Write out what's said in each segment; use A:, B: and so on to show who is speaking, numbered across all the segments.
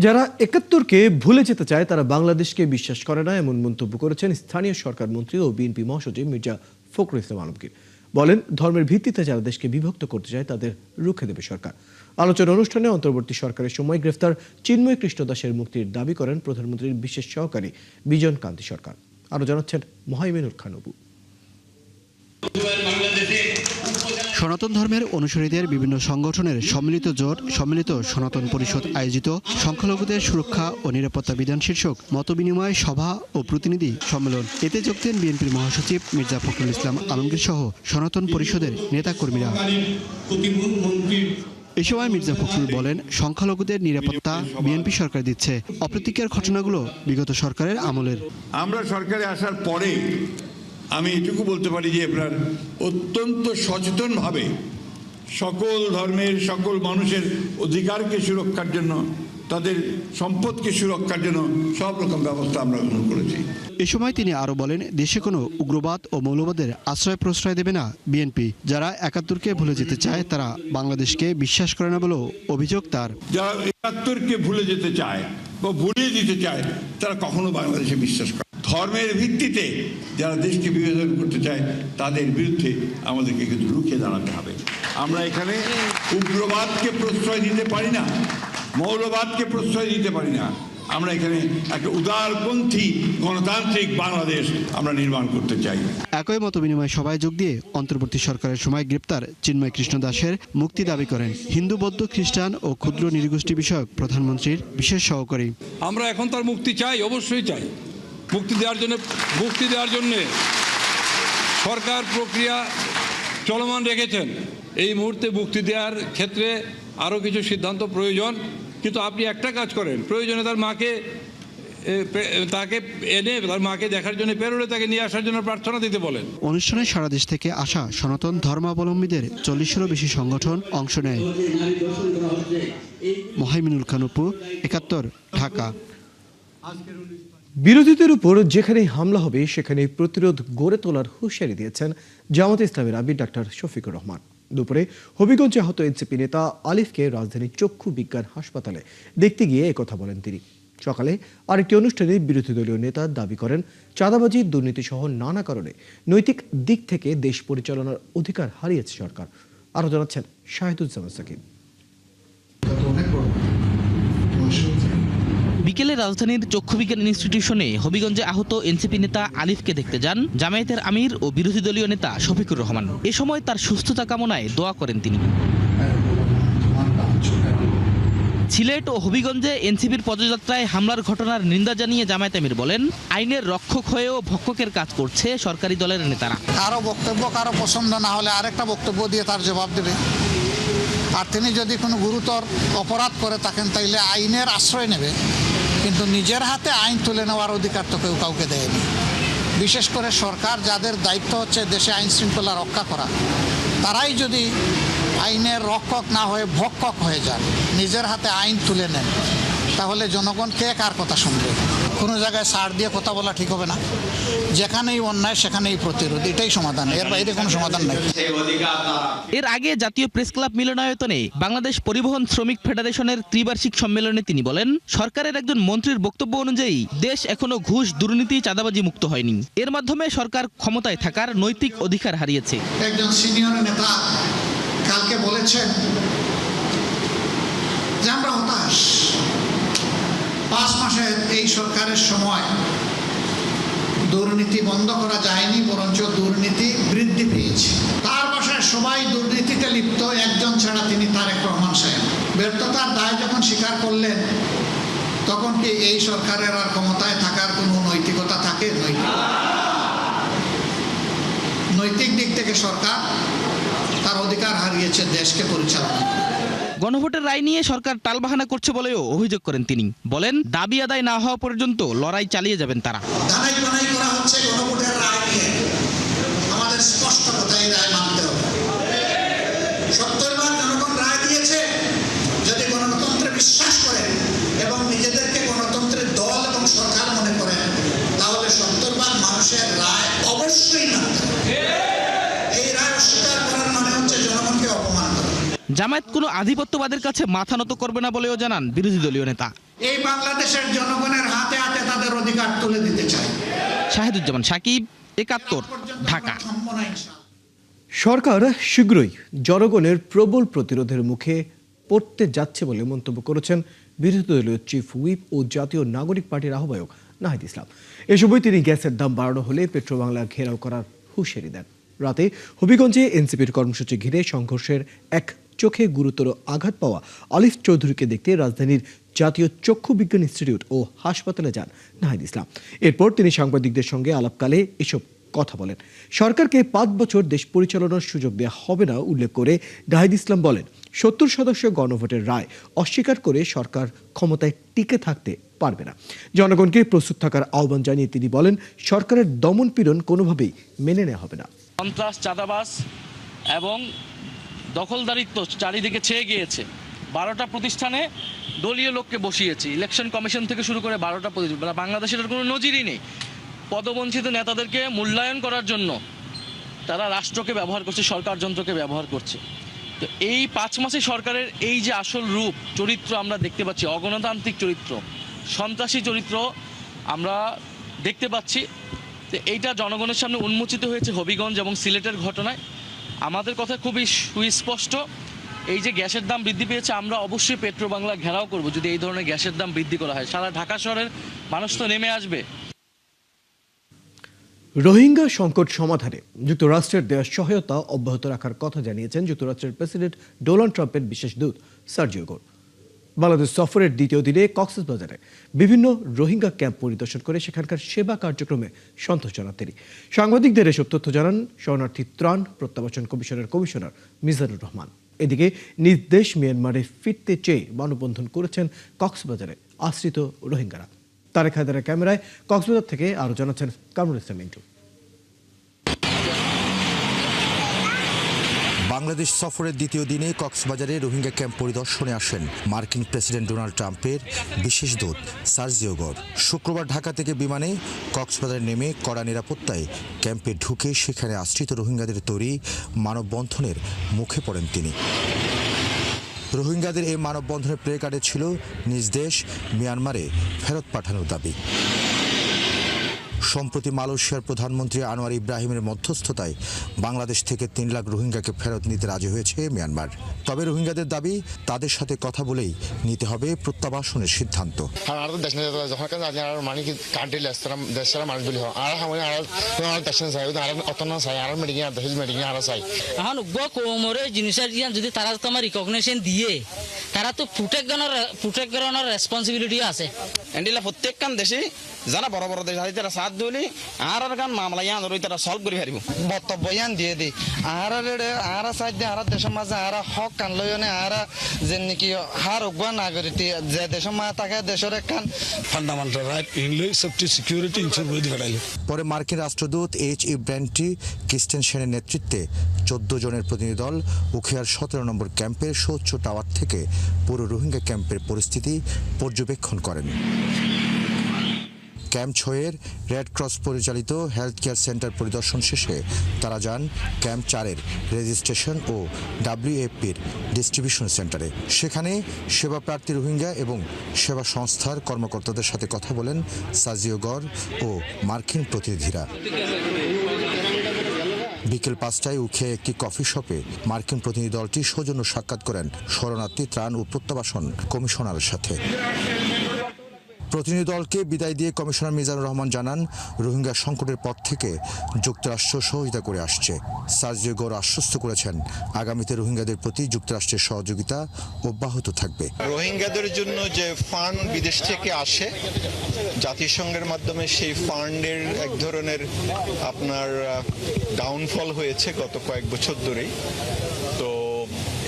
A: যারা ৭১কে ভুলে যেতে চায় তারা বাংলাদেশকে বিশ্বাস করে না, এমন মন্তব্য করেছেন স্থানীয় সরকার মন্ত্রী ও বিএনপি মহাসচিব মির্জা ফখরুল ইসলাম আলমগীর। বলেন, ধর্মের ভিত্তিতে যারা দেশকে বিভক্ত করতে চায় তাদের রুখে দেবে সরকার। আলোচনা অনুষ্ঠানে অন্তর্বর্তী সরকারের সময় গ্রেফতার চিন্ময় কৃষ্ণ দাসের মুক্তির দাবি করেন প্রধানমন্ত্রীর বিশেষ সহকারী বিজন কান্তি সরকার। আরো জানাচ্ছেন মোহাইমিনুল খান অপু।
B: সনাতন ধর্মের অনুসারীদের বিভিন্ন সংগঠনের সম্মিলিত জোট সম্মিলিত সনাতন পরিষদ আয়োজিত সংখ্যালঘুদের সুরক্ষা ও নিরাপত্তা বিধান শীর্ষক মতবিনিময় সভা ও প্রতিনিধি সম্মেলন। এতে যোগ দেন বিএনপির মহাসচিব মির্জা ফখরুল ইসলাম আলমগীর সহ সনাতন পরিষদের নেতাকর্মীরা। এ সময় মির্জা ফখরুল বলেন, সংখ্যালঘুদের নিরাপত্তা বিএনপি সরকার দিচ্ছে। অপ্রীতিকর ঘটনাগুলো বিগত সরকারের আমলের।
C: আমরা সরকারে আসার পরে আমি এটুকু বলতে পারি যে আপনার অত্যন্ত সচেতনভাবে সকল ধর্মের সকল মানুষের অধিকারকে সুরক্ষার জন্য, তাদের সম্পদকে সুরক্ষার জন্য সব রকম ব্যবস্থা আমরা গ্রহণ করেছি।
B: এ সময় তিনি আরো বলেন, দেশে কোনো উগ্রবাদ ও মৌলবাদের আশ্রয় প্রশ্রয় দেবে না বিএনপি। যারা ৭১কে ভুলে যেতে চায় তারা বাংলাদেশকে বিশ্বাস করে না বলেও অভিযোগ তার।
C: যারা ৭১কে ভুলে যেতে চায় বা ভুলিয়ে দিতে চায় তারা কখনো বাংলাদেশে বিশ্বাস করে। ধর্মের ভিত্তিতে যারা দেশকে বিভাজন করতে চায় তাদের বিরুদ্ধে আমাদেরকে কিন্তু রুখে দাঁড়াতে হবে। আমরা এখানে উগ্রবাদকে প্রশ্রয় দিতে পারি না, মৌলবাদকে প্রশ্রয় দিতে পারি না। আমরা এখানে একটা উদারপন্থী গণতান্ত্রিক বাংলাদেশ আমরা নির্মাণ করতে চাই।
B: একই মতবিনিময় সভায় যোগ দিয়ে অন্তর্বর্তী সরকারের সময় গ্রেপ্তার চিন্ময় কৃষ্ণ দাসের মুক্তি দাবি করেন হিন্দু, বৌদ্ধ, খ্রিস্টান ও ক্ষুদ্র নৃগোষ্ঠী বিষয়ক প্রধানমন্ত্রীর বিশেষ সহকারী।
D: আমরা এখন তার মুক্তি চাই, অবশ্যই চাই। মুক্তি দেওয়ার জন্য সরকার প্রক্রিয়া চলমান রেখেছেন। এই মুহূর্তে মুক্তি দেওয়ার ক্ষেত্রে আরও কিছু সিদ্ধান্ত প্রয়োজন, কিন্তু আপনি একটা কাজ করেন, প্রয়োজনে তাকে এনে তার মাকে দেখার জন্য পেরোলে তাকে নিয়ে আসার জন্য প্রার্থনা দিতে বলেন।
B: অনুষ্ঠানে সারা দেশ থেকে আসা সনাতন ধর্মাবলম্বীদের ৪০-এরও বেশি সংগঠন অংশ নেয়। মোহাইমিনুল খান অপু, ৭১, ঢাকা।
A: বিরোধীদের উপর যেখানেই হামলা হবে সেখানে প্রতিরোধ গড়ে তোলার হুঁশিয়ারি দিয়েছেন জামাতে ইসলামের আমির ডাক্তার শফিকুর রহমান। দুপুরে হবিগঞ্জে আহত এনসিপি নেতা আলিফকে রাজধানীর চক্ষু বিজ্ঞান হাসপাতালে দেখতে গিয়ে একথা বলেন তিনি। সকালে আরেকটি অনুষ্ঠানে বিরোধী দলীয় নেতা দাবি করেন, চাঁদাবাজি, দুর্নীতি সহ নানা কারণে নৈতিক দিক থেকে দেশ পরিচালনার অধিকার হারিয়েছে সরকার। আরো জানাচ্ছেন শাহিদুজ্জামান সাকিব।
E: বিকেলে রাজধানীর চক্ষু বিজ্ঞান ইনস্টিটিউশনে হবিগঞ্জে আহত এনসিপি নেতা আলিফকে দেখতে যান জামায়াতের আমির ও বিরোধী দলীয় নেতা শফিকুর রহমান। এ সময় তার সুস্থতা কামনায় দোয়া করেন তিনি। সিলেট ও হবিগঞ্জে এনসিপির পদযাত্রায় হামলার ঘটনার নিন্দা জানিয়ে জামায়াত আমির বলেন, আইনের রক্ষক হয়েও ভক্ষকের কাজ করছে সরকারি দলের নেতারা।
F: কারো বক্তব্য কারো পছন্দ না হলে আরেকটা বক্তব্য দিয়ে তার জবাব দেবে। আর তিনি যদি কোনো গুরুতর অপরাধ করে থাকেন তাইলে আইনের আশ্রয় নেবে, কিন্তু নিজের হাতে আইন তুলে নেওয়ার অধিকার তো কেউ কাউকে দেয়নি। বিশেষ করে সরকার, যাদের দায়িত্ব হচ্ছে দেশে আইন শৃঙ্খলা রক্ষা করা, তারাই যদি আইনের রক্ষক না হয়ে ভক্ষক হয়ে যান, নিজের হাতে আইন তুলে নেন, তাহলে জনগণ কে কার কথা শুনবে? কোনো জায়গায় ছাড় দিয়ে কথা বলা ঠিক হবে না। যেখানেই অন্যায় সেখানেই প্রতিরোধ, এটাই সমাধান, এর বাইরে কোনো সমাধান নেই।
E: এর আগে জাতীয় প্রেস ক্লাব মিলনায়তনে বাংলাদেশ পরিবহন শ্রমিক ফেডারেশনের ত্রিবার্ষিক সম্মেলনে তিনি বলেন, সরকারের একজন মন্ত্রীর বক্তব্য অনুযায়ী দেশ এখনো ঘুষ, দুর্নীতি, চাঁদাবাজি মুক্ত হয়নি। এর মাধ্যমে সরকার ক্ষমতায় থাকার নৈতিক অধিকার হারিয়েছে।
F: একজন সিনিয়র নেতা কালকে বলেছেন যে আমরা হতাশ, 5 মাসের এই সরকারের সময় দুর্নীতি বন্ধ করা যায়নি, বরঞ্চ দুর্নীতি বৃদ্ধি পেয়েছে। তার বাসায় সবাই দুর্নীতিতে লিপ্ত, একজন ছাড়া তিনি তারেক রহমান সাহেব। ব্যর্থতার দায় যখন স্বীকার করলেন, তখন কি এই সরকারের আর ক্ষমতায় থাকার কোনো নৈতিকতা থাকে? নৈতিক দিক থেকে সরকার তার অধিকার হারিয়েছে দেশকে পরিচালনা।
E: গণভোটের রায় নিয়ে সরকার টালবাহানা করছে বলেও অভিযোগ করেন তিনি। বলেন, দাবি আদায় না হওয়া পর্যন্ত লড়াই চালিয়ে যাবেন তারা।
F: দানাই করা হচ্ছে গণভোটের রায় নিয়ে। আমাদের স্পষ্ট কথা, এই রায় মানতে হবে। 70 বার জনগণ রায় দিয়েছে। যদি গণতন্ত্রে বিশ্বাস করেন এবং নিজেদেরকে গণতন্ত্রের দল এবং সরকার মনে করেন, তাহলে 70 বার মানুষের রায় অবশ্যই মানতে হবে। এই রায় অস্বীকার করার মানে হচ্ছে জনগণকে অপমান করা।
E: জামায়াত কোনো আধিপত্যবাদের কাছে মাথা নত করবে না বলেও জানান বিরোধী দলীয় নেতা।
F: এই বাংলাদেশের জনগণের হাতে হাতে তাদের অধিকার তুলে দিতে চাই।
E: শাহিদুজ্জামান সাকিব, ৭১, ঢাকা।
A: সরকার শীঘ্রই জনগণের প্রবল প্রতিরোধের মুখে পড়তে যাচ্ছে বলে মন্তব্য করেছেন বিরোধী দলীয় চিফ হুইপ ও জাতীয় নাগরিক পার্টির আহ্বায়ক নাহিদ ইসলাম। এ সময় তিনি গ্যাসের দাম বাড়ানো হলে পেট্রোবাংলা ঘেরাও করার হুঁশিয়ারি দেন। রাতে হবিগঞ্জে এনসিপির কর্মসূচি ঘিরে সংঘর্ষের এক চোখে গুরুতর আঘাত পাওয়া আলিফ চৌধুরীকে দেখতে রাজধানীর জাতীয় চক্ষু বিজ্ঞান ইনস্টিটিউট ও হাসপাতালে যান নাহিদ ইসলাম। এরপর তিনি সাংবাদিকদের সঙ্গে আলাপকালে এসব কথা বলেন। সরকারকে ৫ বছর দেশ পরিচালনার সুযোগ দেওয়া হবে না উল্লেখ করে নাহিদ ইসলাম বলেন, ৭০ সদস্য গণভোটের রায় অস্বীকার করে সরকার ক্ষমতায় টিকে থাকতে পারবে না। জনগণকে প্রস্তুত থাকার আহ্বান জানিয়ে তিনি বলেন, সরকারের দমন পীড়ন কোনোভাবেই মেনে নেওয়া হবে না।
G: সন্ত্রাস, চাঁদাবাজ এবং দখলদারিত্ব চারিদিকে ছেয়ে গিয়েছে। 12টা প্রতিষ্ঠানে দলীয় লোককে বসিয়েছে, ইলেকশন কমিশন থেকে শুরু করে 12টা প্রতিষ্ঠান। বাংলাদেশের কোনো নজিরই নেই। পদবঞ্চিত নেতাদেরকে মূল্যায়ন করার জন্য তারা রাষ্ট্রকে ব্যবহার করছে, সরকার যন্ত্রকে ব্যবহার করছে। তো এই 5 মাসে সরকারের এই যে আসল রূপ চরিত্র আমরা দেখতে পাচ্ছি, অগণতান্ত্রিক চরিত্র, সন্ত্রাসী চরিত্র আমরা দেখতে পাচ্ছি। তো এইটা জনগণের সামনে উন্মোচিত হয়েছে হবিগঞ্জ এবং সিলেটের ঘটনায়। আমাদের কথা খুবই সুস্পষ্ট, এই যে গ্যাসের দাম বৃদ্ধি পেয়েছে, আমরা অবশ্যই পেট্রোবাংলা ঘেরাও করব যদি এই ধরনের গ্যাসের দাম বৃদ্ধি করা হয়। সারা ঢাকা শহরের মানুষ তো নেমে আসবে।
A: রোহিঙ্গা সংকট সমাধানে যুক্তরাষ্ট্রের দেওয়া সহায়তা অব্যাহত রাখার কথা জানিয়েছেন যুক্তরাষ্ট্রের প্রেসিডেন্ট ডোনাল্ড ট্রাম্পের বিশেষ দূত সার্জিও গোর। বাংলাদেশ সফরের দ্বিতীয় দিনে কক্সবাজারে বিভিন্ন রোহিঙ্গা ক্যাম্প পরিদর্শন করে সেখানকার সেবা কার্যক্রমে সন্তোষ জানান তিনি। সাংবাদিকদের এসব তথ্য জানান শরণার্থী ত্রাণ প্রত্যাবাসন কমিশনের কমিশনার মিজানুর রহমান। এদিকে নিজ দেশ মিয়ানমারে ফিরতে চেয়ে মানববন্ধন করেছেন কক্সবাজারে আশ্রিত রোহিঙ্গারা। তারেক হায়দারের ক্যামেরায় কক্সবাজার থেকে আরো জানাচ্ছেন কামরুল ইসলাম মিন্টু।
H: বাংলাদেশ সফরের দ্বিতীয় দিনে কক্সবাজারে রোহিঙ্গা ক্যাম্প পরিদর্শনে আসেন মার্কিন প্রেসিডেন্ট ডোনাল্ড ট্রাম্পের বিশেষ দূত সার্জিও গোর। শুক্রবার ঢাকা থেকে বিমানে কক্সবাজারে নেমে কড়া নিরাপত্তায় ক্যাম্পে ঢুকে সেখানে আশ্রিত রোহিঙ্গাদের তৈরি মানববন্ধনের মুখে পড়েন তিনি। রোহিঙ্গাদের এই মানববন্ধনের প্লে কার্ডে ছিল নিজ দেশ মিয়ানমারে ফেরত পাঠানোর দাবি। সম্প্রতি মালয়েশিয়ার প্রধানমন্ত্রী আনোয়ার ইব্রাহিমের মধ্যস্থতায় বাংলাদেশ থেকে ৩ লাখ রোহিঙ্গাকে ফেরত নিতে রাজি হয়েছে মিয়ানমার। তবে রোহিঙ্গাদের দাবি, তাদের সাথে কথা বলেই নিতে হবে প্রত্যাবাসনের সিদ্ধান্ত।
I: যদি তারা তোমার রিকগনিশন দিয়ে তারা তো প্রোটেক্ট করানোর রেসপন্সিবিলিটি আছে।
J: এন্ডিলা প্রত্যেকখান দেশে যারা বড় বড় দেশ আছে তারা সাথ দিলে আর গান মামলা ইয়ান রই তারা সলভ করে পারিব। বক্তব্য ইয়ান দিয়ে দিই আর সাইড দিয়ে আর দেশের মাঝে আর হক কান লয়নে আর যে নাকি হার অজ্ঞা নাগরিক যে দেশের মা তাকে দেশের একখান ফান্ডামেন্টাল রাইট ইনলে সেফটি সিকিউরিটি ইনশিওর করে দিলাইল।
H: পরে মার্কিন রাষ্ট্রদূত H.E. ব্র্যান্টি ক্রিস্টেনসেনের নেতৃত্বে 14 জনের প্রতিনিধি দল উখিয়ার 17 নম্বর ক্যাম্পের সৌচ্চ টাওয়ার থেকে পুরো রোহিঙ্গা ক্যাম্পের পরিস্থিতি পর্যবেক্ষণ করেন। ক্যাম্প 6-এর রেড ক্রস পরিচালিত হেলথ কেয়ার সেন্টার পরিদর্শন শেষে তারা যান ক্যাম্প 4-এর রেজিস্ট্রেশন ও WFP'র ডিস্ট্রিবিউশন সেন্টারে। সেখানে সেবা প্রার্থী রোহিঙ্গা এবং সেবা সংস্থার কর্মকর্তাদের সাথে কথা বলেন সার্জিও গোর ও মার্কিন প্রতিনিধিরা। বিকেল 5টায় উখিয়ায় একটি কফি শপে মার্কিন প্রতিনিধি দলটি সৌজন্য সাক্ষাৎ করেন শরণার্থী ত্রাণ ও প্রত্যাবাসন কমিশনারের সাথে। প্রতিনিধি দলকে বিদায় দিয়ে কমিশনার মিজানুর রহমান জানান, রোহিঙ্গা সংকটের পর থেকে যুক্তরাষ্ট্র সহযোগিতা করে আসছে। সার্জিও গোর আশ্বস্ত করেছেন, আগামীতে রোহিঙ্গাদের প্রতি যুক্তরাষ্ট্রের সহযোগিতা অব্যাহত থাকবে।
K: রোহিঙ্গাদের জন্য যে ফান্ড বিদেশ থেকে আসে জাতিসংঘের মাধ্যমে, সেই ফান্ডের এক ধরনের আপনার ডাউনফল হয়েছে গত কয়েক বছর ধরেই। তো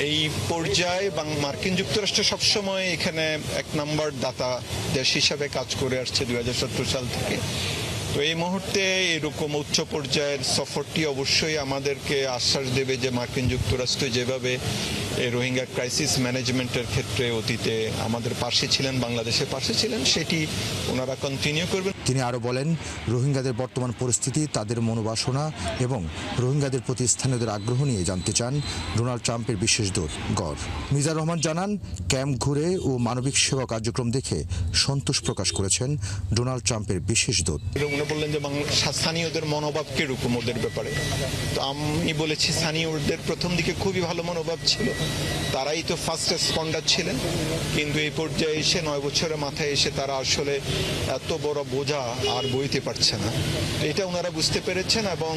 K: এই পর্যায়ে মার্কিন যুক্তরাষ্ট্র সবসময় এখানে 1 নম্বর দাতা দেশ হিসাবে কাজ করে আসছে 2017 সাল থেকে। তো এই মুহূর্তে এরকম উচ্চ পর্যায়ের সফরটি অবশ্যই আমাদেরকে আশ্বাস দেবে যে মার্কিন যুক্তরাষ্ট্র যেভাবে এই রোহিঙ্গা ক্রাইসিস ম্যানেজমেন্টের ক্ষেত্রে অতীতে আমাদের পাশে ছিলেন, বাংলাদেশের পাশে ছিলেন, সেটি ওনারা কন্টিনিউ করবেন।
H: তিনি আরও বলেন, রোহিঙ্গাদের বর্তমান পরিস্থিতি, তাদের মনোবাসনা এবং রোহিঙ্গাদের প্রতি স্থানীয়দের আগ্রহ নিয়ে জানতে চান ডোনাল্ড ট্রাম্পের বিশেষ দূত গড়। মিজানুর রহমান জানান, ক্যাম্প ঘুরে ও মানবিক সেবা কার্যক্রম দেখে সন্তোষ প্রকাশ করেছেন ডোনাল্ড ট্রাম্পের বিশেষ দূত।
K: উনি বললেন যে স্থানীয়দের মনোভাব কিরকম ওদের ব্যাপারে। তো আমি বলেছি স্থানীয়দের প্রথম দিকে খুবই ভালো মনোভাব ছিল, তারাই তো ফার্স্ট রেসপন্ডার ছিলেন, কিন্তু এই পর্যায়ে এসে 9 বছরের মাথায় এসে তারা আসলে এত বড় বোঝা আর বইতে পারছে না, এটা ওনারা বুঝতে পেরেছেন। এবং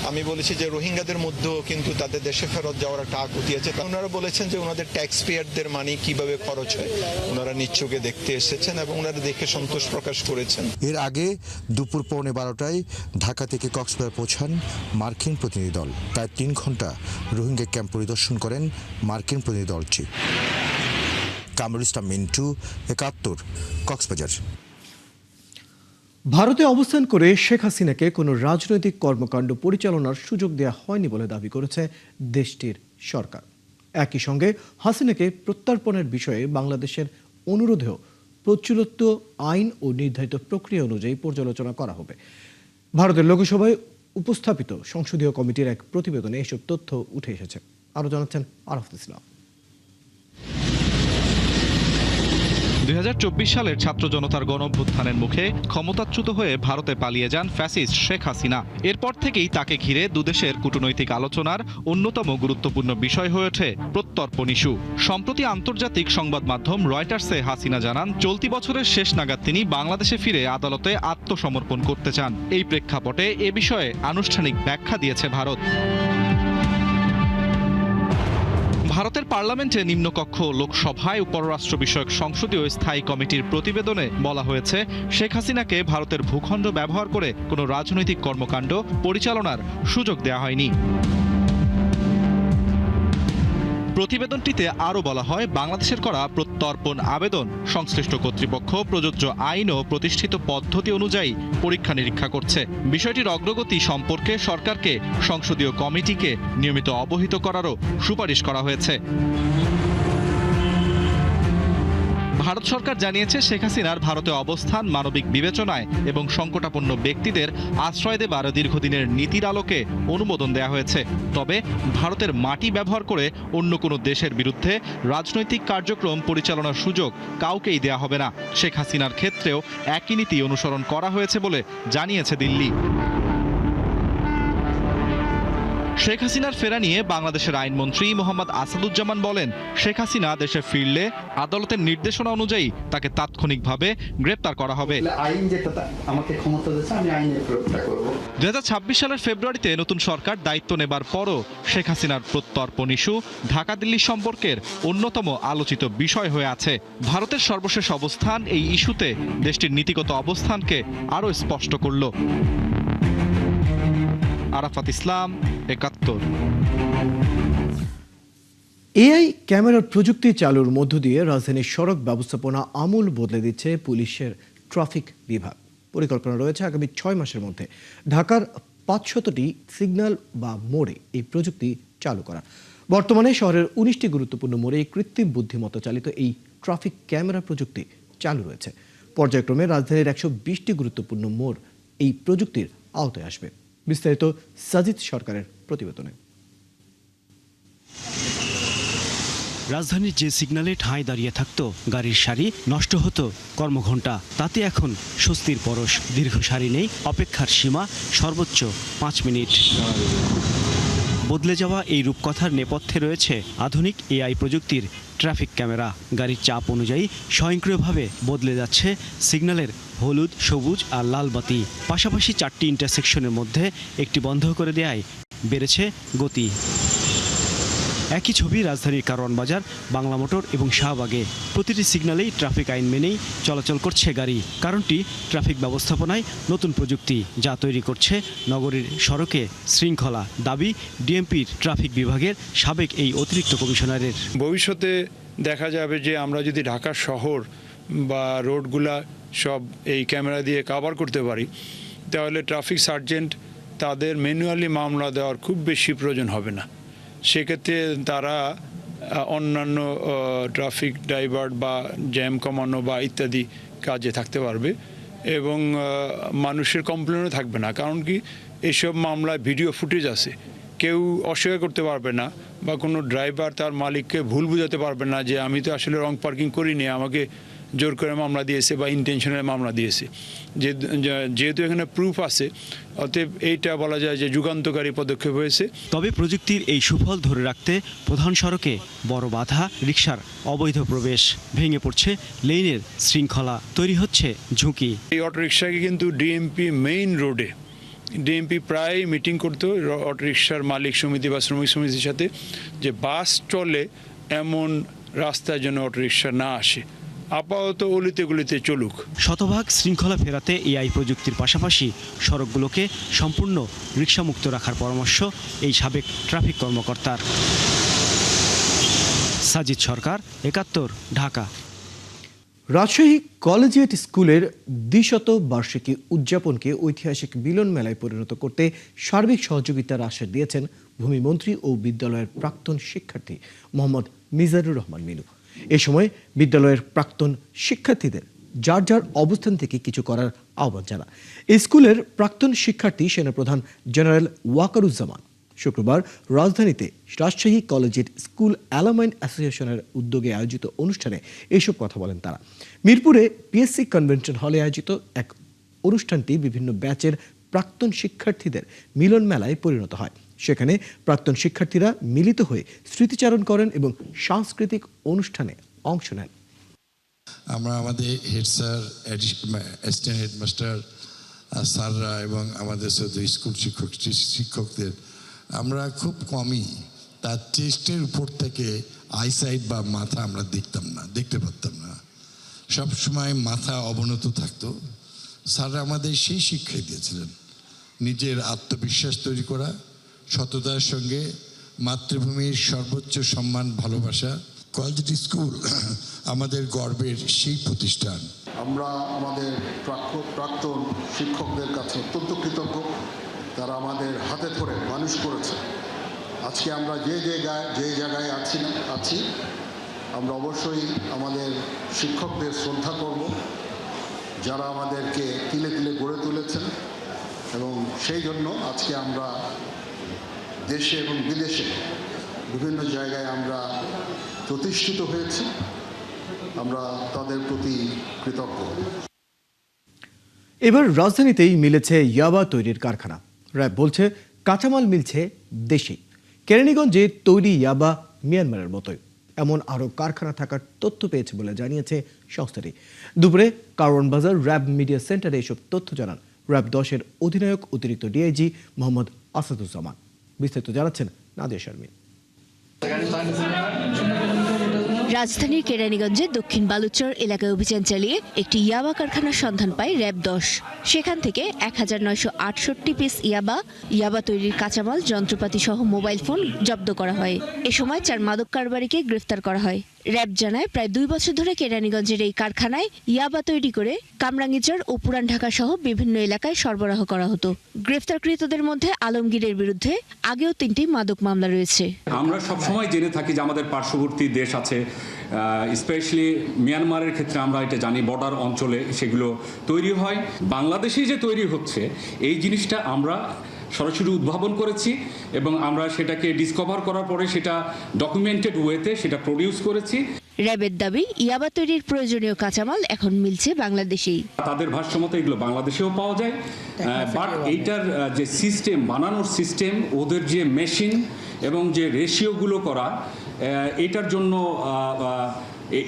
K: আমি বলেছি যে রোহিঙ্গাদের মধ্যেও কিন্তু তাদের দেশে ফেরত যাওয়ার একটা আকুতি আছে। ওনারা বলেছেন যে ওনাদের ট্যাক্স পেয়ারদের মানি কিভাবে খরচ হয় ওনারা নিশ্চোখে দেখতে এসেছেন এবং ওনারা দেখে সন্তোষ প্রকাশ করেছেন।
H: এর আগে দুপুর 12:15টায় ঢাকা থেকে কক্সবাজার পৌঁছান মার্কিন প্রতিনিধি দল। প্রায় 3 ঘন্টা রোহিঙ্গা ক্যাম্প পরিদর্শন করেন মার্কিন প্রতিনিধি দলটি। কামরুল ইসলাম মিন্টু, 71, কক্সবাজার।
A: ভারতে অবস্থান করে শেখ হাসিনাকে কোনো রাজনৈতিক কর্মকাণ্ড পরিচালনার সুযোগ দেওয়া হয়নি বলে দাবি করেছে দেশটির সরকার। একই সঙ্গে হাসিনাকে প্রত্যর্পণের বিষয়ে বাংলাদেশের অনুরোধেও প্রচলিত আইন ও নির্ধারিত প্রক্রিয়া অনুযায়ী পর্যালোচনা করা হবে। ভারতের লোকসভায় উপস্থাপিত সংসদীয় কমিটির এক প্রতিবেদনে এসব তথ্য উঠে এসেছে। আরও জানাচ্ছেন আরাফাত ইসলাম।
L: 2024 সালের ছাত্র জনতার গণঅভ্যুত্থানের মুখে ক্ষমতাচ্যুত হয়ে ভারতে পালিয়ে যান ফ্যাসিস্ট শেখ হাসিনা। এরপর থেকেই তাকে ঘিরে দুদেশের কূটনৈতিক আলোচনার অন্যতম গুরুত্বপূর্ণ বিষয় হয়ে ওঠে প্রত্যর্পণ ইস্যু। সম্প্রতি আন্তর্জাতিক সংবাদ মাধ্যম রয়টার্সে হাসিনা জানান, চলতি বছরের শেষ নাগাদ তিনি বাংলাদেশে ফিরে আদালতে আত্মসমর্পণ করতে চান। এই প্রেক্ষাপটে এ বিষয়ে আনুষ্ঠানিক ব্যাখ্যা দিয়েছে ভারত। ভারতের পার্লামেন্টে নিম্নকক্ষ লোকসভায় পররাষ্ট্র বিষয়ক সংসদীয় স্থায়ী কমিটির প্রতিবেদনে বলা হয়েছে, শেখ হাসিনাকে ভারতের ভূখণ্ড ব্যবহার করে কোনো রাজনৈতিক কর্মকাণ্ড পরিচালনার সুযোগ দেওয়া হয়নি। প্রতিবেদনটিতে আরও বলা হয়, বাংলাদেশের করা প্রত্যর্পণ আবেদন সংশ্লিষ্ট কর্তৃপক্ষ প্রযোজ্য আইন ও প্রতিষ্ঠিত পদ্ধতি অনুযায়ী পরীক্ষা নিরীক্ষা করছে। বিষয়টির অগ্রগতি সম্পর্কে সরকারকে সংসদীয় কমিটিকে নিয়মিত অবহিত করারও সুপারিশ করা হয়েছে। ভারত সরকার জানিয়েছে, শেখ হাসিনার ভারতে অবস্থান মানবিক বিবেচনায় এবং সংকটাপন্ন ব্যক্তিদের আশ্রয় দেবার দীর্ঘদিনের নীতির আলোকে অনুমোদন দেওয়া হয়েছে। তবে ভারতের মাটি ব্যবহার করে অন্য কোনো দেশের বিরুদ্ধে রাজনৈতিক কার্যক্রম পরিচালনার সুযোগ কাউকেই দেয়া হবে না। শেখ হাসিনার ক্ষেত্রেও একই নীতি অনুসরণ করা হয়েছে বলে জানিয়েছে দিল্লি। শেখ হাসিনার ফেরা নিয়ে বাংলাদেশের আইনমন্ত্রী মোহাম্মদ আসাদুজ্জামান বলেন, শেখ হাসিনা দেশে ফিরলে আদালতের নির্দেশনা অনুযায়ী তাকে তাৎক্ষণিকভাবে গ্রেপ্তার করা হবে।
M: আইন যেটা আমাকে ক্ষমতা দিয়েছে, আমি আইনের প্রয়োগটা করব।
L: 2026 সালের ফেব্রুয়ারিতে নতুন সরকার দায়িত্ব নেবার পরও শেখ হাসিনার প্রত্যর্পণ ইস্যু ঢাকা দিল্লি সম্পর্কের অন্যতম আলোচিত বিষয় হয়ে আছে। ভারতের সর্বশেষ অবস্থান এই ইস্যুতে দেশটির নীতিগত অবস্থানকে আরও স্পষ্ট করল। আরাফাত ইসলাম, 71।
A: এআই ক্যামেরার প্রযুক্তি চালুর মধ্য দিয়ে রাজধানীর সড়ক ব্যবস্থাপনা আমূল বদলে দিচ্ছে পুলিশের ট্রাফিক বিভাগ। পরিকল্পনা রয়েছে আগামী 6 মাসের মধ্যে ঢাকার 500টি সিগন্যাল বা মোড়ে এই প্রযুক্তি চালু করা। বর্তমানে শহরের 19টি গুরুত্বপূর্ণ মোড়ে কৃত্রিম বুদ্ধিমত্তা চালিত এই ট্রাফিক ক্যামেরা প্রযুক্তি চালু রয়েছে। পর্যায়ক্রমে রাজধানীর 120টি গুরুত্বপূর্ণ মোড় এই প্রযুক্তির আওতায় আসবে। বিস্তারিত সাজিদ সরকারের প্রতিবেদনে।
N: রাজধানীর যে সিগন্যালে ঠাঁই দাঁড়িয়ে থাকতো গাড়ির সারি, নষ্ট হতো কর্মঘণ্টা, তাতে এখন স্বস্তির পরশ। দীর্ঘ সারি নেই, অপেক্ষার সীমা সর্বোচ্চ 5 মিনিট। বদলে যাওয়া এই রূপকথার নেপথ্যে রয়েছে আধুনিক এআই প্রযুক্তির ট্রাফিক ক্যামেরা। গাড়ির চাপ অনুযায়ী স্বয়ংক্রিয়ভাবে বদলে যাচ্ছে সিগন্যালের হলুদ, সবুজ আর লাল বাতি। পাশাপাশি 4টি ইন্টারসেকশনের মধ্যে একটি বন্ধ করে দেয়ায় বেড়েছে গতি। একই ছবি রাজধানীর কারওয়ান বাজার, বাংলা মোটর এবং শাহবাগে। প্রতিটি সিগন্যালেই ট্রাফিক আইন মেনেই চলাচল করছে গাড়ি। কারণটি ট্রাফিক ব্যবস্থাপনায় নতুন প্রযুক্তি, যা তৈরি করছে নগরীর সড়কে শৃঙ্খলা। দাবি ডিএমপির ট্রাফিক বিভাগের সাবেক এই অতিরিক্ত কমিশনারের।
O: ভবিষ্যতে দেখা যাবে যে আমরা যদি ঢাকা শহর বা রোডগুলা সব এই ক্যামেরা দিয়ে কভার করতে পারি, তাহলে ট্রাফিক সার্জেন্ট তাদের ম্যানুয়ালি মামলা দেওয়ার খুব বেশি প্রয়োজন হবে না। সেক্ষেত্রে তারা অন্যান্য ট্রাফিক ডাইভার্ট বা জ্যাম কমানো বা ইত্যাদি কাজে থাকতে পারবে এবং মানুষের কমপ্লেনও থাকবে না। কারণ কি, এসব মামলায় ভিডিও ফুটেজ আছে, কেউ অস্বীকার করতে পারবে না বা কোনো ড্রাইভার তার মালিককে ভুল বুঝাতে পারবে না যে আমি তো আসলে রং পার্কিং করিনি, আমাকে জোর করে মামলা দিয়েছে বা ইন্টেনশনাল মামলা দিয়েছে। যেহেতু এখানে প্রুফ আছে, অতএব এইটা বলা যায় যে যুগান্তকারী পদক্ষেপ হয়েছে।
N: তবে প্রযুক্তির এই সুফল ধরে রাখতে প্রধান সড়কে বড় বাধা রিকশার অবৈধ প্রবেশ। ভেঙে পড়ছে লেনের শৃঙ্খলা, তৈরি হচ্ছে ঝুঁকি।
O: এই অটোরিকশাকে কিন্তু ডিএমপি মেইন রোডে ডিএমপি প্রায় মিটিং করতো অটোরিকশার মালিক সমিতি বা শ্রমিক সমিতির সাথে, যে বাস চলে এমন রাস্তায় যেন অটোরিকশা না আসে, আপাতত অলিতে গলিতে চলুক।
N: শতভাগ শৃঙ্খলা ফেরাতে এআই প্রযুক্তির পাশাপাশি সড়কগুলোকে সম্পূর্ণ রিকশামুক্ত রাখার পরামর্শ এই সাবেক ট্রাফিক কর্মকর্তার। সাজিদ সরকার, ৭১, ঢাকা।
A: রাজশাহী কলেজিয়েট স্কুলের ২০০ বার্ষিকী উদযাপনকে ঐতিহাসিক মিলন মেলায় পরিণত করতে সার্বিক সহযোগিতার আশ্বাস দিয়েছেন ভূমিমন্ত্রী ও বিদ্যালয়ের প্রাক্তন শিক্ষার্থী মোহাম্মদ মিজানুর রহমান মিনু। এ সময় বিদ্যালয়ের প্রাক্তন শিক্ষার্থীদের যার যার অবস্থান থেকে কিছু করার আহ্বান জানান এই স্কুলের প্রাক্তন শিক্ষার্থী সেনাপ্রধান জেনারেল ওয়াকারুজ্জামান। শুক্রবার রাজধানীতে রাজশাহী কলেজিয়েট স্কুল অ্যালামাইন অ্যাসোসিয়েশনের উদ্যোগে আয়োজিত অনুষ্ঠানে এসব কথা বলেন তারা। মিরপুরে পিএসসি কনভেনশন হলে আয়োজিত এক অনুষ্ঠানটি বিভিন্ন ব্যাচের প্রাক্তন শিক্ষার্থীদের মিলন মেলায় পরিণত হয়। সেখানে প্রাক্তন শিক্ষার্থীরা মিলিত হয়ে স্মৃতিচারণ করেন এবং সাংস্কৃতিক অনুষ্ঠানে অংশ নেন।
P: আমরা আমাদের হেড স্যার, অ্যাসিস্ট্যান্ট হেডমাস্টার স্যাররা এবং আমাদের স্কুল শিক্ষকদের আমরা খুব কমই তার চেস্টের উপর থেকে আইসাইট বা মাথা আমরা দেখতে পারতাম না, সবসময় মাথা অবনত থাকতো। স্যাররা আমাদের সেই শিক্ষাই দিয়েছিলেন, নিজের আত্মবিশ্বাস তৈরি করা, সততার সঙ্গে মাতৃভূমির সর্বোচ্চ সম্মান, ভালোবাসা। কলেজিয়েট স্কুল আমাদের গর্বের সেই প্রতিষ্ঠান।
Q: আমরা আমাদের প্রাক্তন শিক্ষকদের কাছে অত্যন্ত কৃতজ্ঞ, তারা আমাদের হাতে ধরে মানুষ করেছে। আজকে আমরা যে জায়গায় আছি আমরা অবশ্যই আমাদের শিক্ষকদের শ্রদ্ধা করব, যারা আমাদেরকে তিলে তিলে গড়ে তুলেছেন, এবং সেই জন্য আজকে আমরা দেশে এবং বিদেশে বিভিন্ন জায়গায় আমরা প্রতিষ্ঠিত হয়েছি। আমরা তাদের প্রতি কৃতজ্ঞ।
A: এবার রাজধানীতেই মিলেছে ইয়াবা তৈরির কারখানা। র্যাব বলছে কাঁচামাল মিলছে দেশে। কেরানীগঞ্জে তৈরি ইয়াবা মিয়ানমারের মতোই এমন আরও কারখানা থাকার তথ্য পেয়েছে বলে জানিয়েছে সংস্থাটি। দুপুরে কারওয়ান বাজার র্যাব মিডিয়া সেন্টারে এসব তথ্য জানান র্যাব 10-এর অধিনায়ক অতিরিক্ত ডিআইজি মোহাম্মদ আসাদুজ্জামান। বিস্তারিত জানাচ্ছেন নাদিয়া শারমিন।
R: রাজধানীর কেরানীগঞ্জে দক্ষিণ বালুচর এলাকায় অভিযান চালিয়ে একটি ইয়াবা কারখানার সন্ধান পায় র্যাব 10। সেখান থেকে 1968 পিস ইয়াবা তৈরির কাঁচামাল, যন্ত্রপাতি সহ মোবাইল ফোন জব্দ করা হয়। এ সময় 4 মাদক কারবারিকে গ্রেফতার করা হয়। র্যাব জানায় প্রায় 2 বছর ধরে কেরানীগঞ্জের এই কারখানায় ইয়াবা তৈরি করে কামরাঙ্গীরচর ও পুরান ঢাকা সহ বিভিন্ন এলাকায় সরবরাহ করা হতো। গ্রেফতারকৃতদের মধ্যে আলমগীরের বিরুদ্ধে আগেও 3টি মাদক মামলা রয়েছে।
S: আমরা সবসময় জেনে থাকি যে আমাদের পার্শ্ববর্তী দেশ আছে, স্পেশালি মিয়ানমারের ক্ষেত্রে আমরা এটা জানি, বর্ডার অঞ্চলে সেগুলো তৈরি হয়। বাংলাদেশে যে তৈরি হচ্ছে এই জিনিসটা আমরা সরাসরি উদ্ভাবন করেছি এবং আমরা সেটাকে ডিসকভার করার পরে সেটা ডকুমেন্টেড ওয়েতে সেটা প্রডিউস করেছি।
R: র্যাবের দাবি ইয়াবা তৈরির প্রয়োজনীয় কাঁচামাল এখন মিলছে বাংলাদেশেই।
S: তাদের ভাষ্যমতে এগুলো বাংলাদেশেও পাওয়া যায়, বাট এইটার যে সিস্টেম, বানানোর সিস্টেম, ওদের যে মেশিন এবং যে রেশিওগুলো করা, এটার জন্য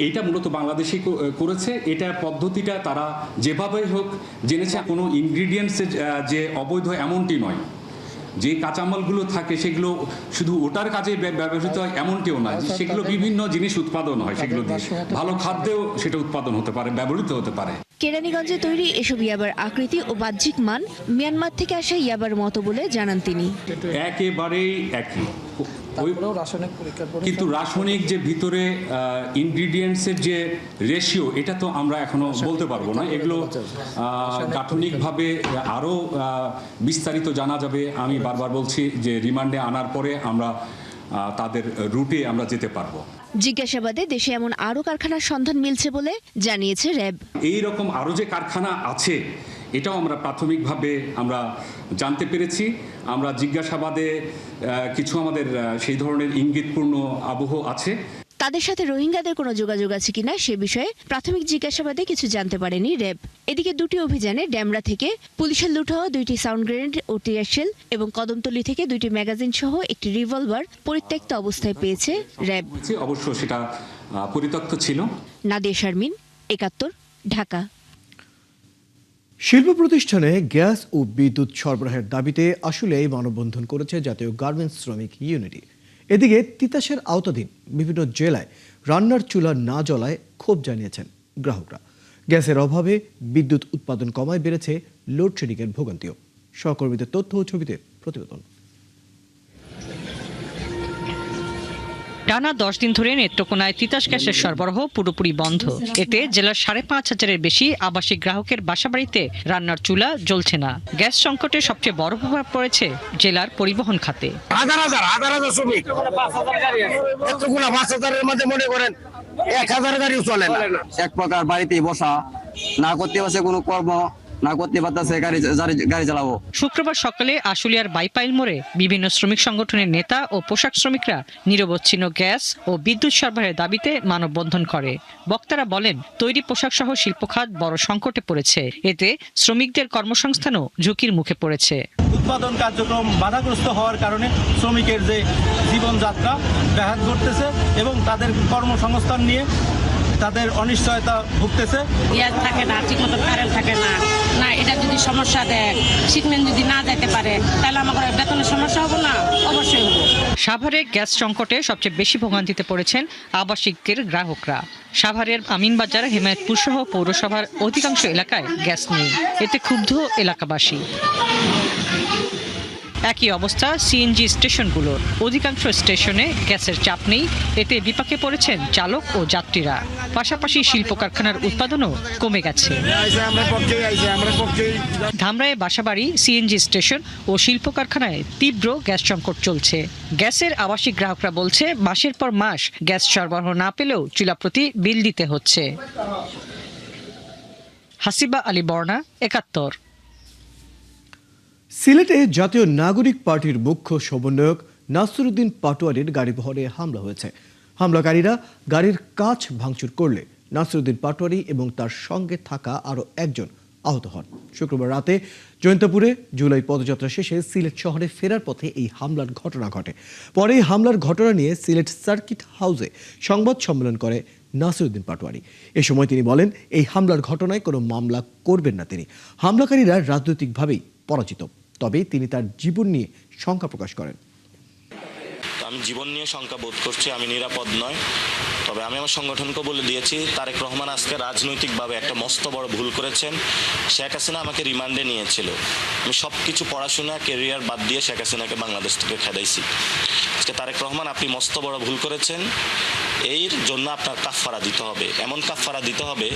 S: এইটা মূলত বাংলাদেশই করেছে। এটা পদ্ধতিটা তারা যেভাবে হোক জেনেছে। কোনো ইনগ্রিডিয়েন্টসের যে অবৈধ এমনটি নয়, যে কাঁচামালগুলো থাকে সেগুলো শুধু ওটার কাজে ব্যবহৃত হয় এমনটিও নয়, সেগুলো বিভিন্ন জিনিস উৎপাদন হয়, সেগুলো দিয়ে ভালো খাদ্যেও সেটা উৎপাদন হতে পারে, ব্যবহৃত হতে পারে।
R: কেরানীগঞ্জে তৈরি এসব ইয়াবার আকৃতি ও বাহ্যিক মান মিয়ানমার থেকে আসা ইয়াবার মতো বলে জানান তিনি।
S: একেবারেই একই, কিন্তু রাসায়নিক যে ভিতরে ইনগ্রিডিয়েন্টসের যে রেশিও, এটা তো আমরা এখনো বলতে পারবো না। এগুলো গাঠনিকভাবে আরও বিস্তারিত জানা যাবে। আমি বারবার বলছি যে রিমান্ডে আনার পরে আমরা তাদের রুটে আমরা যেতে পারবো।
R: জিজ্ঞাসাবাদে দেশে এমন আরও কারখানার সন্ধান মিলছে বলে জানিয়েছে র্যাব।
S: এই রকম আরও যে কারখানা আছে এটাও আমরা প্রাথমিকভাবে আমরা জানতে পেরেছি। আমরা জিজ্ঞাসাবাদে কিছু আমাদের সেই ধরনের ইঙ্গিতপূর্ণ আবহ আছে।
R: তাদের সাথে রোহিঙ্গাদের কোনো যোগাযোগ আছে কিনা সে বিষয়ে প্রাথমিক জিজ্ঞাসাবাদে কিছু জানতে পারেনি র্যাব। এদিকে দুটি অভিযানে ড্যামরা থেকে পুলিশের লুট হওয়া 2টি সাউন্ড গ্রেনেড ও টিয়ার শেল এবং কদমতলী থেকে 2টি ম্যাগাজিন সহ একটি রিভলভার পরিত্যক্ত অবস্থায় পেয়েছে র্যাব।
S: অবশ্য সেটা পরিত্যক্ত ছিল।
R: নাদিয়া শারমিন, ৭১, ঢাকা।
A: শিল্প প্রতিষ্ঠানে গ্যাস ও বিদ্যুৎ সরবরাহের দাবিতে আসলেই মানববন্ধন করেছে জাতীয় গার্মেন্টস শ্রমিক ইউনিটি। এদিকে তিতাসের আওতাধীন বিভিন্ন জেলায় রান্নার চুলা না জ্বলায় ক্ষোভ জানিয়েছেন গ্রাহকরা। গ্যাসের অভাবে বিদ্যুৎ উৎপাদন কমায় বেড়েছে লোডশেডিংয়ের ভোগান্তিও। সহকর্মীদের তথ্য ও ছবিতে প্রতিবেদন।
T: টানা 10 দিন ধরে নেত্রকোনায় তিতাস গ্যাসের সরবরাহ পুরোপুরি বন্ধ। এতে জেলার ৫,৫০০-এর বেশি আবাসিক গ্রাহকের বাসাবাড়িতে রান্নার চুলা জ্বলছে না। গ্যাস সংকটে সবচেয়ে বড় প্রভাব পড়েছে জেলার পরিবহন খাতে।
U: হাজার হাজার শ্রমিক, নেত্রকোনা ৫,০০০-এর মধ্যে মনে করেন ১,০০০ গাড়িও চলে না।
V: এক প্রকার বাড়িতে বসা, না করতে পারছে কোনো কর্ম, না করতে পারতেছে গাড়ি চালাবো।
T: শুক্রবার সকালে আশুলিয়ার বাইপাইল মোড়ে বিভিন্ন শ্রমিক সংগঠনের নেতা ও পোশাক শ্রমিকরা নিরবচ্ছিন্ন গ্যাস ও বিদ্যুৎ সরবরাহের দাবিতে মানববন্ধন করে। বক্তারা বলেন, তৈরি পোশাক সহ শিল্প খাত বড় সংকটে পড়েছে। এতে শ্রমিকদের কর্মসংস্থানও ঝুঁকির মুখে পড়েছে।
W: উৎপাদন কার্যক্রম বাধাগ্রস্ত হওয়ার কারণে শ্রমিকের যে জীবনযাত্রা ব্যাহত ঘটতেছে এবং তাদের কর্মসংস্থান নিয়ে তাদের অনিশ্চয়তা ভুগতেছে।
X: গ্যাস থাকে না, ঠিক মতো কারেন্ট থাকে না, এটা যদি সমস্যা দেয়, শিপমেন্ট যদি না যেতে পারে তাহলে আমাদের বেতনের সমস্যা হবে না? অবশ্যই হবে।
T: সাভারে গ্যাস সংকটে সবচেয়ে বেশি ভোগান্তিতে পড়েছেন আবাসিকের গ্রাহকরা। সাভারের আমিনবাজার, হেমায়েতপুর সহ পৌরসভার অধিকাংশ এলাকায় গ্যাস নেই। এতে ক্ষুব্ধ এলাকাবাসী। একই অবস্থা সিএনজি স্টেশনগুলোর। অধিকাংশ স্টেশনে গ্যাসের চাপ নেই। এতে বিপাকে পড়েছেন চালক ও যাত্রীরা। পাশাপাশি শিল্প কারখানার উৎপাদনও কমে গেছে। ধামরায়ে বাসাবাড়ি, সিএনজি স্টেশন ও শিল্প কারখানায় তীব্র গ্যাস সংকট চলছে। গ্যাসের আবাসিক গ্রাহকরা বলছে, মাসের পর মাস গ্যাস সরবরাহ না পেলেও চুলাপ্রতি বিল দিতে হচ্ছে। হাসিবা আলী বর্ণা, ৭১।
A: সিলেটে জাতীয় নাগরিক পার্টির মুখ্য সমন্বয়ক নাসিরউদ্দিন পাটোয়ারির গাড়িবহরে হামলা হয়েছে। হামলাকারীরা গাড়ির কাঁচ ভাঙচুর করলে নাসিরউদ্দিন পাটোয়ারি এবং তার সঙ্গে থাকা আরও একজন আহত হন। শুক্রবার রাতে জয়ন্তপুরে জুলাই পদযাত্রা শেষে সিলেট শহরে ফেরার পথে এই হামলার ঘটনা ঘটে। পরে এই হামলার ঘটনা নিয়ে সিলেট সার্কিট হাউসে সংবাদ সম্মেলন করে নাসিরউদ্দিন পাটোয়ারি। এ সময় তিনি বলেন, এই হামলার ঘটনায় কোনো মামলা করবেন না তিনি। হামলাকারীরা রাজনৈতিকভাবেই পরাজিত। তবে তিনি তার জীবন নিয়ে শঙ্কা প্রকাশ করেন।
Y: আমি জীবন নিয়ে শঙ্কা বোধ করছি, আমি নিরাপদ নয়। তবে আমি আমার সংগঠনকে বলে দিয়েছি, তারেক রহমান আজকে রাজনৈতিকভাবে একটা মস্ত বড় ভুল করেছেন। শেখ হাসিনা আমাকে রিমান্ডে নিয়েছিল। আমি সব কিছু পড়াশোনা, কেরিয়ার বাদ দিয়ে শেখ হাসিনাকে বাংলাদেশ থেকে খেদাইছি। আজকে তারেক রহমান, আপনি মস্ত বড় ভুল করেছেন। এর জন্য আপনার কাফফারা দিতে হবে। এমন কাফফারা দিতে হবে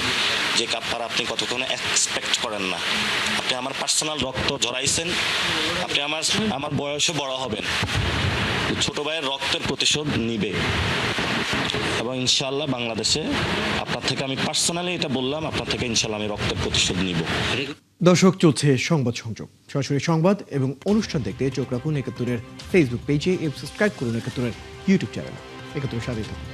Y: যে কাফফারা আপনি কতক্ষণে এক্সপেক্ট করেন না। আপনি আমার পার্সোনাল রক্ত ঝরাইছেন। আপনি আমার বয়সে বড় হবেন। ছোট ভাইয়ের রক্তের প্রতিশোধ নিবে এবং ইনশাআল্লাহ বাংলাদেশে আপনার থেকে, আমি পার্সোনালি এটা বললাম, আপনার থেকে ইনশাআল্লাহ আমি রক্তের প্রতিশোধ নিব।
A: দর্শক, চলছে সংবাদ সংযোগ। সরাসরি সংবাদ এবং অনুষ্ঠান দেখতে চোখ রাখুন ৭১-এর ফেসবুক পেজে এবং সাবস্ক্রাইব করুন ৭১-এর ইউটিউব চ্যানেল। ৭১-এর সাথে থাকুন।